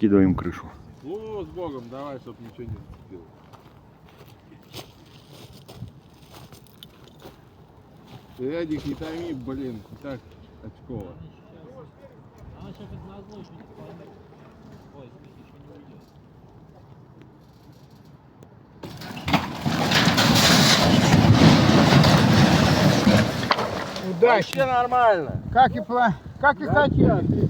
откидываем крышу. О, с Богом, давай, чтоб ничего не зацепило. Эдик, не томи, блин, и так очково. Она сейчас как назло еще не поймет. Ой, в смысле, еще не уйдет. Удачи. Вообще нормально. Как и хотели.